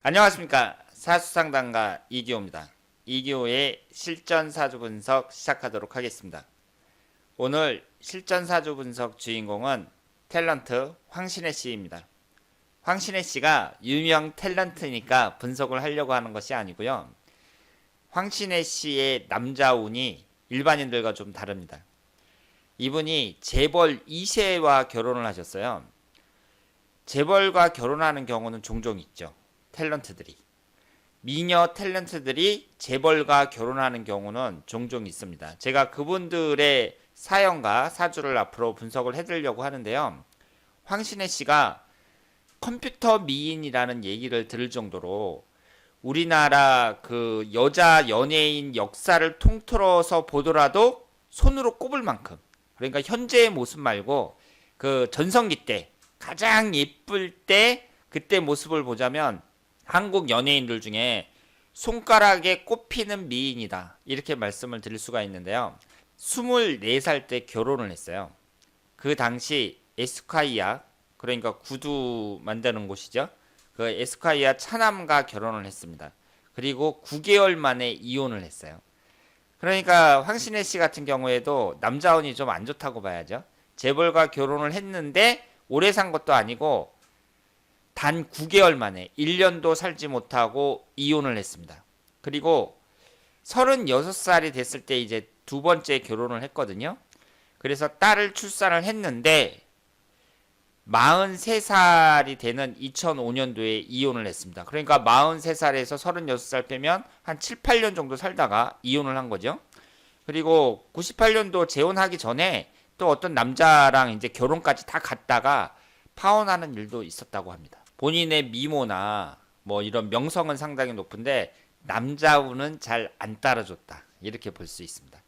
안녕하십니까. 사수상담가 이기호입니다. 이기호의 실전사주 분석 시작하도록 하겠습니다. 오늘 실전사주 분석 주인공은 탤런트 황신혜 씨입니다. 황신혜 씨가 유명 탤런트니까 분석을 하려고 하는 것이 아니고요. 황신혜 씨의 남자운이 일반인들과 좀 다릅니다. 이분이 재벌 2세와 결혼을 하셨어요. 재벌과 결혼하는 경우는 종종 있죠. 탤런트들이. 미녀 탤런트들이 재벌과 결혼하는 경우는 종종 있습니다. 제가 그분들의 사연과 사주를 앞으로 분석을 해드리려고 하는데요. 황신혜 씨가 컴퓨터 미인이라는 얘기를 들을 정도로 우리나라 그 여자 연예인 역사를 통틀어서 보더라도 손으로 꼽을 만큼, 그러니까 현재의 모습 말고 그 전성기 때 가장 예쁠 때 그때 모습을 보자면 한국 연예인들 중에 손가락에 꼽히는 미인이다, 이렇게 말씀을 드릴 수가 있는데요. 24살 때 결혼을 했어요. 그 당시 에스콰이아, 그러니까 구두 만드는 곳이죠. 그 에스콰이아 차남과 결혼을 했습니다. 그리고 9개월 만에 이혼을 했어요. 그러니까 황신혜 씨 같은 경우에도 남자운이 좀 안 좋다고 봐야죠. 재벌과 결혼을 했는데 오래 산 것도 아니고 단 9개월 만에 1년도 살지 못하고 이혼을 했습니다. 그리고 36살이 됐을 때 이제 두 번째 결혼을 했거든요. 그래서 딸을 출산을 했는데 43살이 되는 2005년도에 이혼을 했습니다. 그러니까 43살에서 36살 빼면 한 7, 8년 정도 살다가 이혼을 한 거죠. 그리고 98년도 재혼하기 전에 또 어떤 남자랑 이제 결혼까지 다 갔다가 파혼하는 일도 있었다고 합니다. 본인의 미모나 뭐 이런 명성은 상당히 높은데 남자운은 잘 안 따라줬다, 이렇게 볼 수 있습니다.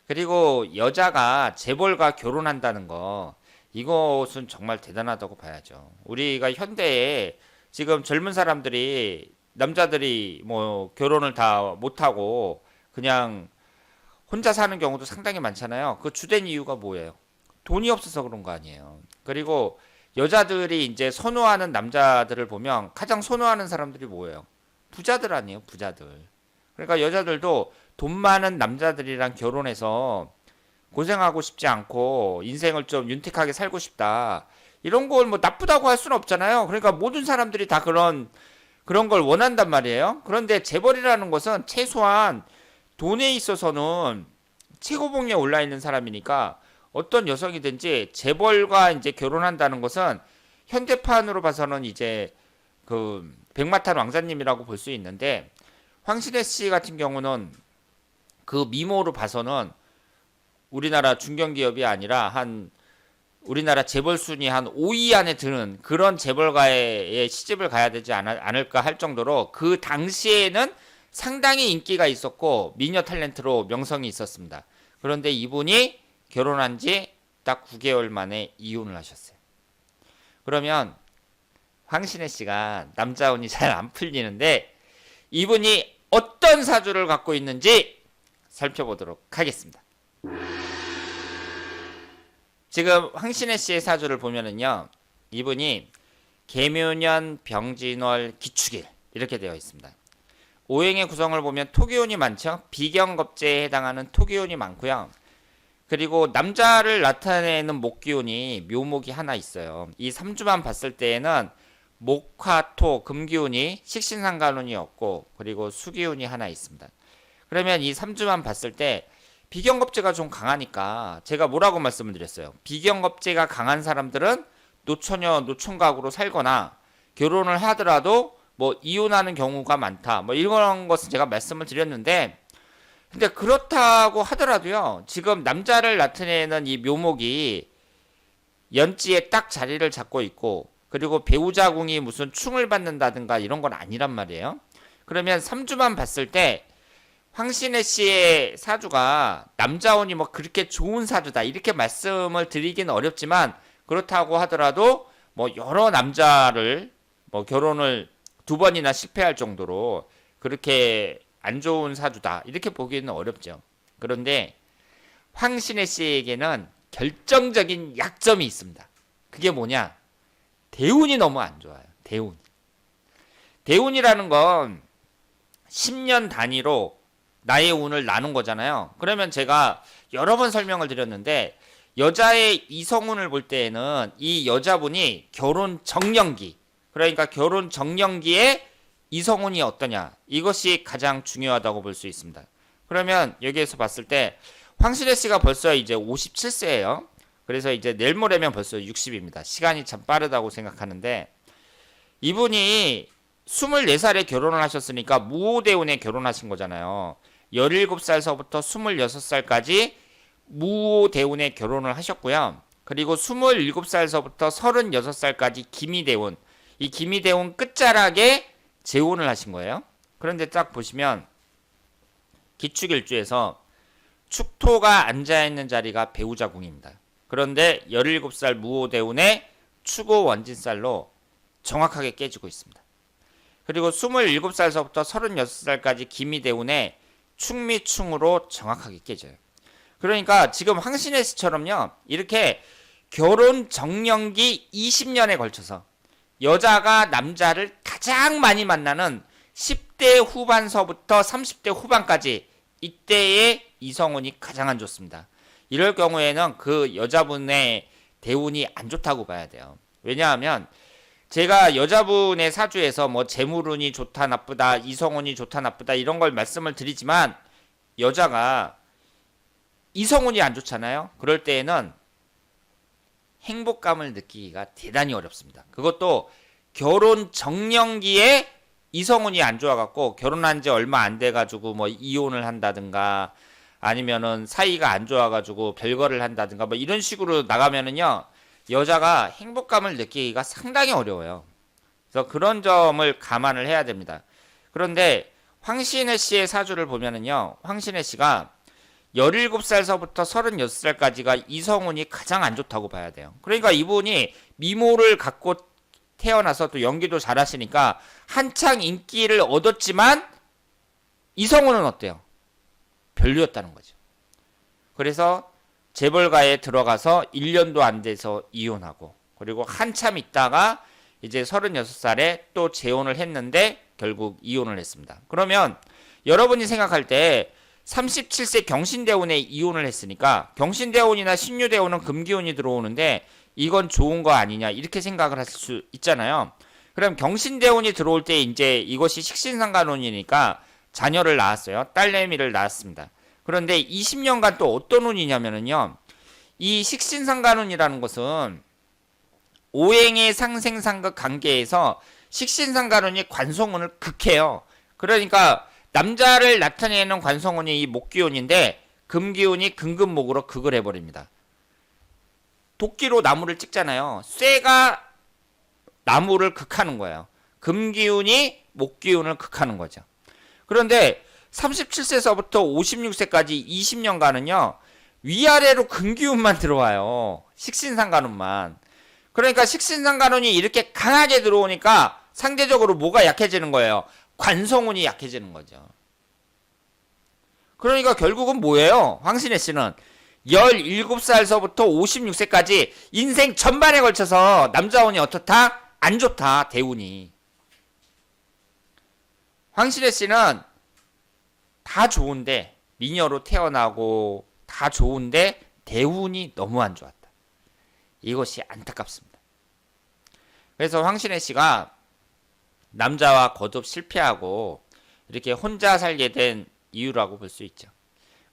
그리고 여자가 재벌과 결혼한다는 거, 이것은 정말 대단하다고 봐야죠. 우리가 현대에 지금 젊은 사람들이, 남자들이 뭐 결혼을 다 못하고 그냥 혼자 사는 경우도 상당히 많잖아요. 그 주된 이유가 뭐예요? 돈이 없어서 그런 거 아니에요. 그리고 여자들이 이제 선호하는 남자들을 보면 가장 선호하는 사람들이 뭐예요? 부자들 아니에요, 부자들. 그러니까 여자들도 돈 많은 남자들이랑 결혼해서 고생하고 싶지 않고 인생을 좀 윤택하게 살고 싶다, 이런 걸 뭐 나쁘다고 할 수는 없잖아요. 그러니까 모든 사람들이 다 그런 걸 원한단 말이에요. 그런데 재벌이라는 것은 최소한 돈에 있어서는 최고봉에 올라 있는 사람이니까 어떤 여성이든지 재벌과 이제 결혼한다는 것은 현대판으로 봐서는 이제 그 백마탄 왕자님이라고 볼 수 있는데, 황신혜 씨 같은 경우는 그 미모로 봐서는 우리나라 중견기업이 아니라 한 우리나라 재벌 순위 한 5위 안에 드는 그런 재벌가의 시집을 가야 되지 않을까 할 정도로 그 당시에는 상당히 인기가 있었고 미녀 탤런트로 명성이 있었습니다. 그런데 이분이 결혼한 지 딱 9개월 만에 이혼을 하셨어요. 그러면 황신혜 씨가 남자운이 잘 안 풀리는데 이분이 어떤 사주를 갖고 있는지 살펴보도록 하겠습니다. 지금 황신혜 씨의 사주를 보면은요, 이분이 계묘년, 병진월, 기축일 이렇게 되어 있습니다. 오행의 구성을 보면 토기운이 많죠. 비경겁제에 해당하는 토기운이 많고요. 그리고 남자를 나타내는 목기운이 묘목이 하나 있어요. 이 3주만 봤을 때에는 목화토 금기운이 식신상간운이었고, 그리고 수기운이 하나 있습니다. 그러면 이 3주만 봤을 때 비경겁제가 좀 강하니까 제가 뭐라고 말씀을 드렸어요. 비경겁제가 강한 사람들은 노처녀 노총각으로 살거나 결혼을 하더라도 뭐 이혼하는 경우가 많다, 뭐 이런 것은 제가 말씀을 드렸는데, 근데 그렇다고 하더라도요, 지금 남자를 나타내는 이 묘목이 연지에 딱 자리를 잡고 있고, 그리고 배우자궁이 무슨 충을 받는다든가 이런 건 아니란 말이에요. 그러면 3주만 봤을 때 황신혜 씨의 사주가 남자운이 뭐 그렇게 좋은 사주다, 이렇게 말씀을 드리기는 어렵지만, 그렇다고 하더라도 뭐 여러 남자를 뭐 결혼을 2번이나 실패할 정도로 그렇게 안 좋은 사주다, 이렇게 보기는 어렵죠. 그런데 황신혜 씨에게는 결정적인 약점이 있습니다. 그게 뭐냐? 대운이 너무 안 좋아요. 대운이라는 건 10년 단위로 나의 운을 나눈 거잖아요. 그러면 제가 여러 번 설명을 드렸는데 여자의 이성운을 볼 때에는 이 여자분이 결혼 정년기, 그러니까 결혼 정년기에 이성운이 어떠냐, 이것이 가장 중요하다고 볼 수 있습니다. 그러면 여기에서 봤을 때 황신혜 씨가 벌써 이제 57세예요. 그래서 이제 내일 모레면 벌써 60입니다. 시간이 참 빠르다고 생각하는데 이분이 24살에 결혼을 하셨으니까 무오대운에 결혼하신 거잖아요. 17살서부터 26살까지 무오대운에 결혼을 하셨고요. 그리고 27살서부터 36살까지 기미대운, 이 기미대운 끝자락에 재혼을 하신 거예요. 그런데 딱 보시면 기축일주에서 축토가 앉아있는 자리가 배우자궁입니다. 그런데 17살 무오대운에 축오 원진살로 정확하게 깨지고 있습니다. 그리고 27살서부터 36살까지 기미대운에 충미충으로 정확하게 깨져요. 그러니까 지금 황신혜 씨처럼요, 이렇게 결혼 정년기 20년에 걸쳐서 여자가 남자를 가장 많이 만나는 10대 후반서부터 30대 후반까지 이때의 이성운이 가장 안 좋습니다. 이럴 경우에는 그 여자분의 대운이 안 좋다고 봐야 돼요. 왜냐하면 제가 여자분의 사주에서 뭐 재물운이 좋다 나쁘다, 이성운이 좋다 나쁘다 이런 걸 말씀을 드리지만 여자가 이성운이 안 좋잖아요. 그럴 때에는 행복감을 느끼기가 대단히 어렵습니다. 그것도 결혼 정년기에 이성운이 안 좋아갖고 결혼한 지 얼마 안 돼가지고 뭐 이혼을 한다든가 아니면은 사이가 안 좋아가지고 별거를 한다든가 뭐 이런 식으로 나가면은요, 여자가 행복감을 느끼기가 상당히 어려워요. 그래서 그런 점을 감안을 해야 됩니다. 그런데 황신혜 씨의 사주를 보면은요, 황신혜 씨가 17살서부터 36살까지가 이성운이 가장 안 좋다고 봐야 돼요. 그러니까 이분이 미모를 갖고 태어나서 또 연기도 잘하시니까 한창 인기를 얻었지만 이성운은 어때요? 별로였다는 거죠. 그래서 재벌가에 들어가서 1년도 안 돼서 이혼하고, 그리고 한참 있다가 이제 36살에 또 재혼을 했는데 결국 이혼을 했습니다. 그러면 여러분이 생각할 때 37세 경신대운에 이혼을 했으니까 경신대운이나 신유대운은 금기운이 들어오는데 이건 좋은 거 아니냐 이렇게 생각을 할 수 있잖아요. 그럼 경신대운이 들어올 때 이제 이것이 식신상간운이니까 자녀를 낳았어요. 딸내미를 낳았습니다. 그런데 20년간 또 어떤 운이냐면요, 이 식신상간운이라는 것은 오행의 상생상극 관계에서 식신상간운이 관성운을 극해요. 그러니까 남자를 나타내는 관성운이 이 목기운인데 금기운이 금금목으로 극을 해버립니다. 도끼로 나무를 찍잖아요. 쇠가 나무를 극하는 거예요. 금기운이 목기운을 극하는 거죠. 그런데 37세서부터 56세까지 20년간은요, 위아래로 금기운만 들어와요. 식신상간운만. 그러니까 식신상간운이 이렇게 강하게 들어오니까 상대적으로 뭐가 약해지는 거예요? 관성운이 약해지는 거죠. 그러니까 결국은 뭐예요? 황신혜 씨는 17살서부터 56세까지 인생 전반에 걸쳐서 남자운이 어떻다? 안 좋다, 대운이. 황신혜 씨는 다 좋은데, 미녀로 태어나고 다 좋은데 대운이 너무 안 좋았다. 이것이 안타깝습니다. 그래서 황신혜 씨가 남자와 거듭 실패하고 이렇게 혼자 살게 된 이유라고 볼 수 있죠.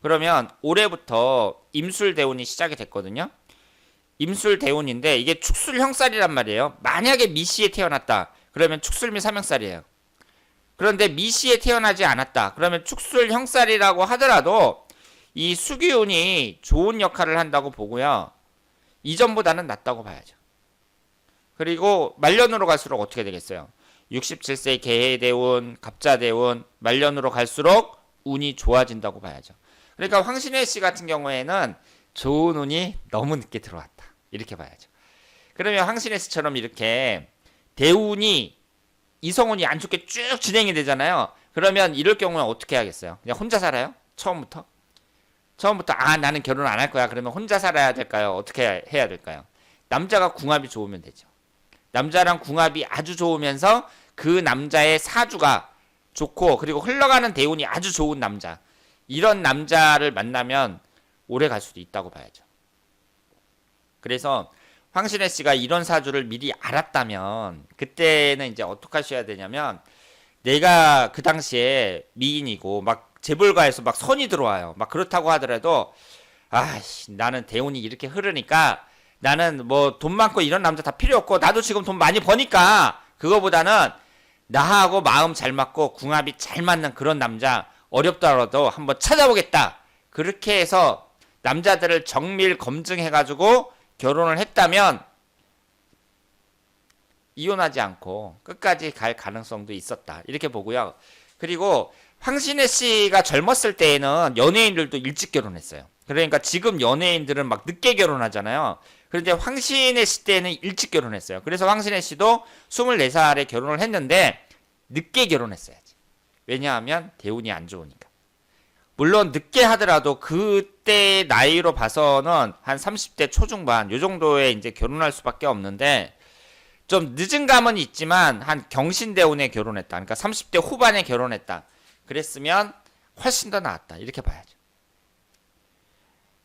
그러면 올해부터 임술대운이 시작이 됐거든요. 임술대운인데 이게 축술형살이란 말이에요. 만약에 미시에 태어났다 그러면 축술미 삼형살이에요. 그런데 미시에 태어나지 않았다 그러면 축술형살이라고 하더라도 이 수기운이 좋은 역할을 한다고 보고요, 이전보다는 낫다고 봐야죠. 그리고 말년으로 갈수록 어떻게 되겠어요? 67세 개해대운, 갑자대운, 말년으로 갈수록 운이 좋아진다고 봐야죠. 그러니까 황신혜 씨 같은 경우에는 좋은 운이 너무 늦게 들어왔다 이렇게 봐야죠. 그러면 황신혜 씨처럼 이렇게 대운이 이성운이 안 좋게 쭉 진행이 되잖아요. 그러면 이럴 경우는 어떻게 해야겠어요? 그냥 혼자 살아요? 처음부터 나는 결혼 안 할 거야. 그러면 혼자 살아야 될까요? 어떻게 해야 될까요? 남자가 궁합이 좋으면 되죠. 남자랑 궁합이 아주 좋으면서 그 남자의 사주가 좋고 그리고 흘러가는 대운이 아주 좋은 남자, 이런 남자를 만나면 오래 갈 수도 있다고 봐야죠. 그래서 황신혜 씨가 이런 사주를 미리 알았다면 그때는 이제 어떻게 하셔야 되냐면, 내가 그 당시에 미인이고 막 재벌가에서 막 선이 들어와요. 막 그렇다고 하더라도 나는 대운이 이렇게 흐르니까 나는 뭐 돈 많고 이런 남자 다 필요 없고 나도 지금 돈 많이 버니까 그거보다는 나하고 마음 잘 맞고 궁합이 잘 맞는 그런 남자 어렵더라도 한번 찾아보겠다. 그렇게 해서 남자들을 정밀 검증해가지고 결혼을 했다면 이혼하지 않고 끝까지 갈 가능성도 있었다. 이렇게 보고요. 그리고 황신혜 씨가 젊었을 때에는 연예인들도 일찍 결혼했어요. 그러니까 지금 연예인들은 막 늦게 결혼하잖아요. 그런데 황신혜 씨 때는 일찍 결혼했어요. 그래서 황신혜 씨도 24살에 결혼을 했는데 늦게 결혼했어야지. 왜냐하면 대운이 안 좋으니까. 물론 늦게 하더라도 그때 나이로 봐서는 한 30대 초중반 요 정도에 이제 결혼할 수밖에 없는데, 좀 늦은 감은 있지만 한 경신대운에 결혼했다. 그러니까 30대 후반에 결혼했다. 그랬으면 훨씬 더 나았다. 이렇게 봐야죠.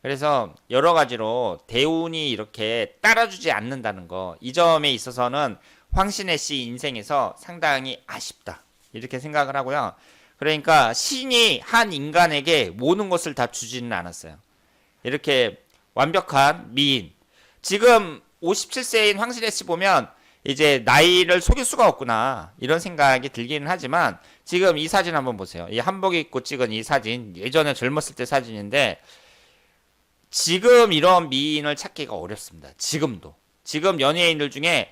그래서 여러 가지로 대운이 이렇게 따라주지 않는다는 거, 이 점에 있어서는 황신혜 씨 인생에서 상당히 아쉽다. 이렇게 생각을 하고요. 그러니까 신이 한 인간에게 모든 것을 다 주지는 않았어요. 이렇게 완벽한 미인. 지금 57세인 황신혜 씨 보면 이제 나이를 속일 수가 없구나 이런 생각이 들기는 하지만, 지금 이 사진 한번 보세요. 이 한복 입고 찍은 이 사진 예전에 젊었을 때 사진인데 지금 이런 미인을 찾기가 어렵습니다. 지금도. 지금 연예인들 중에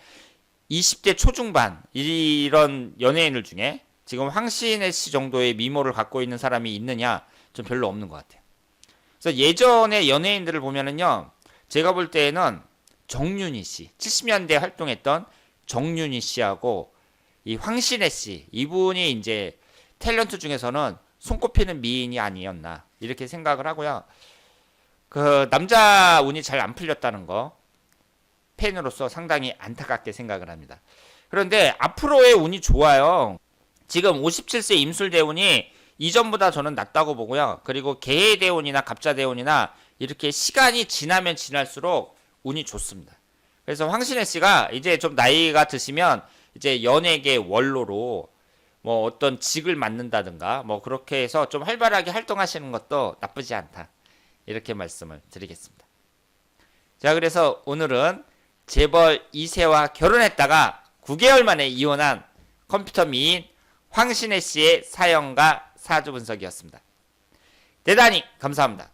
20대 초중반 이런 연예인들 중에 지금 황신혜 씨 정도의 미모를 갖고 있는 사람이 있느냐? 좀 별로 없는 것 같아요. 그래서 예전에 연예인들을 보면은요, 제가 볼 때에는 정윤희 씨, 70년대 활동했던 정윤희 씨하고 이 황신혜 씨, 이분이 이제 탤런트 중에서는 손꼽히는 미인이 아니었나 이렇게 생각을 하고요. 그 남자 운이 잘 안 풀렸다는 거 팬으로서 상당히 안타깝게 생각을 합니다. 그런데 앞으로의 운이 좋아요. 지금 57세 임술대운이 이전보다 저는 낫다고 보고요. 그리고 개해대운이나 갑자대운이나 이렇게 시간이 지나면 지날수록 운이 좋습니다. 그래서 황신혜 씨가 이제 좀 나이가 드시면 이제 연예계 원로로 뭐 어떤 직을 맡는다든가 뭐 그렇게 해서 좀 활발하게 활동하시는 것도 나쁘지 않다. 이렇게 말씀을 드리겠습니다. 자, 그래서 오늘은 재벌 2세와 결혼했다가 9개월 만에 이혼한 컴퓨터 미인 황신혜 씨의 사연과 사주 분석이었습니다. 대단히 감사합니다.